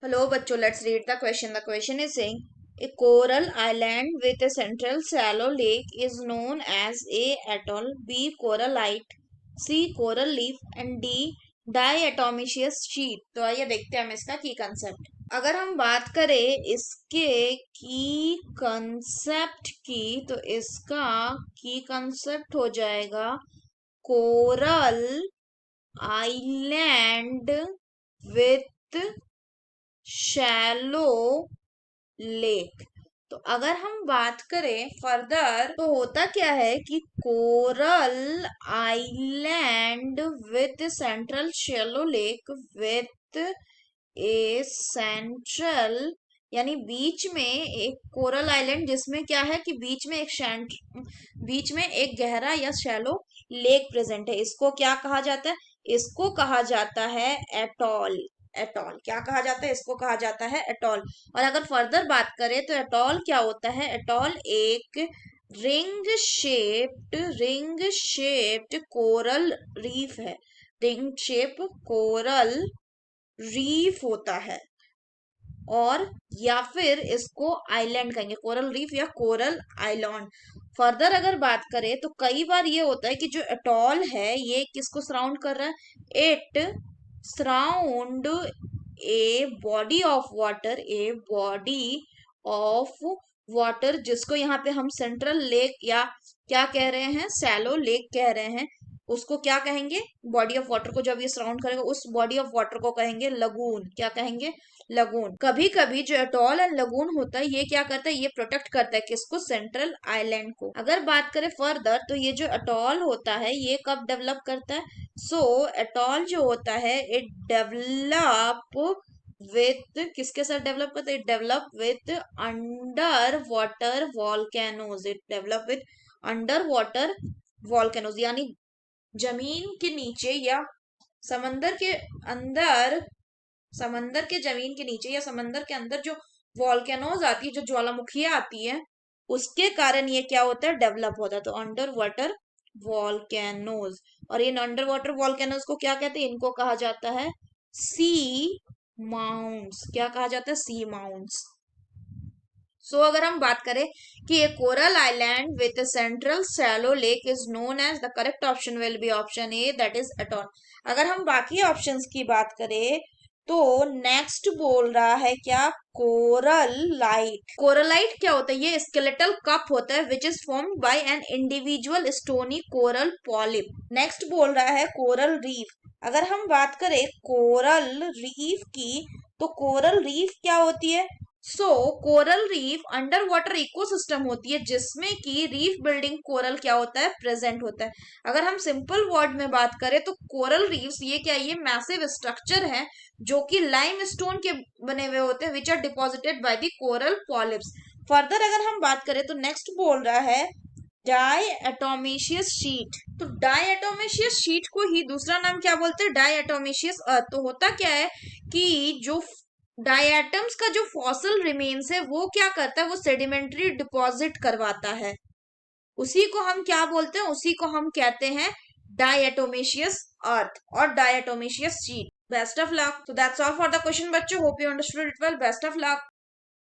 Hello, bachcho. Let's read the question. The question is saying a coral island with a central shallow lake is known as A. Atoll, B. Corallite, C. Coral leaf and D. Diatomaceous sheet. तो आइए देखते हैं हम इसका की concept. अगर हम बात करें इसके की कंसेप्ट की तो इसका की कंसेप्ट हो जाएगा coral island with shallow lake. तो अगर हम बात करें फर्दर तो होता क्या है कि coral island with central shallow lake with A central यानी बीच में एक कोरल आइलैंड जिसमें क्या है कि बीच में एक गहरा या शैलो लेक प्रेजेंट है। इसको क्या कहा जाता है? इसको कहा जाता है एटॉल। एटॉल क्या कहा जाता है? इसको कहा जाता है एटॉल। और अगर फर्दर बात करें तो एटॉल क्या होता है? एटॉल एक रिंग शेप्ड कोरल रीफ है। रिंग शेप कोरल रीफ होता है और या फिर इसको आइलैंड कहेंगे, कोरल रीफ या कोरल आइलैंड। फर्दर अगर बात करें तो कई बार ये होता है कि जो एटॉल है ये किसको सराउंड कर रहा है? It surround a body of water, a body of water जिसको यहाँ पे हम सेंट्रल लेक या क्या कह रहे हैं? सैलो लेक कह रहे हैं। उसको क्या कहेंगे? बॉडी ऑफ वाटर को जब ये सराउंड करेगा उस बॉडी ऑफ वाटर को कहेंगे लगून। क्या कहेंगे? लगून। कभी कभी जो एटॉल एंड लगून होता है ये क्या करता है? ये प्रोटेक्ट करता है किसको? सेंट्रल आइलैंड को। अगर बात करें फर्दर तो ये जो एटॉल होता है ये कब डेवलप करता है? एटॉल जो होता है इट डेवलप विथ किसके साथ डेवलप करता है? It develop with under water volcanoes. It develop with under water volcanoes यानी जमीन के नीचे या समंदर के अंदर, समंदर के जमीन के नीचे या समंदर के अंदर जो वॉल्केनोज आती है, जो ज्वालामुखियां आती है, उसके कारण ये क्या होता है? डेवलप होता है। तो अंडर वाटर वॉल्केनोज। और इन अंडर वाटर वॉल्केनोज को क्या कहते हैं? इनको कहा जाता है सी माउंट्स। क्या कहा जाता है? Sea mounts. अगर हम बात करें कि a coral island with a central shallow lake is known as, the correct option will be option A, that is atoll. अगर हम बाकी ऑप्शंस की बात करें तो नेक्स्ट बोल रहा है क्या? Coral light. कोरलाइट क्या होता है? ये स्केलेटल कप होता है which is formed by an individual stony coral polyp. Next बोल रहा है कोरल रीफ। अगर हम बात करें कोरल रीफ की तो कोरल रीफ क्या होती है? Coral reef under water ecosystem होती है जिसमें कि रीफ बिल्डिंग कोरल क्या होता है? प्रेजेंट होता है। अगर हम सिंपल वर्ड में बात करें तो कोरल रीफ्स ये क्या? ये मैसिव स्ट्रक्चर है जो कि लाइमस्टोन के बने हुए होते हैं which are deposited by the coral polyps. Further अगर हम बात करें तो नेक्स्ट बोल रहा है डायएटोमेशियस शीट। तो डायएटोमेशियस शीट को ही दूसरा नाम क्या बोलते हैं? डायएटोमेशियस अर्थ। तो होता क्या है कि जो डायएटम्स का जो फॉसिल रिमेन्स है वो क्या करता है? वो सेडिमेंट्री डिपॉजिट करवाता है। उसी को हम क्या बोलते हैं? उसी को हम कहते हैं डायएटोमेशियस अर्थ और diatomaceous sheet. Best of luck. So that's all for the question बच्चों। Hope you understood it well. Best of luck.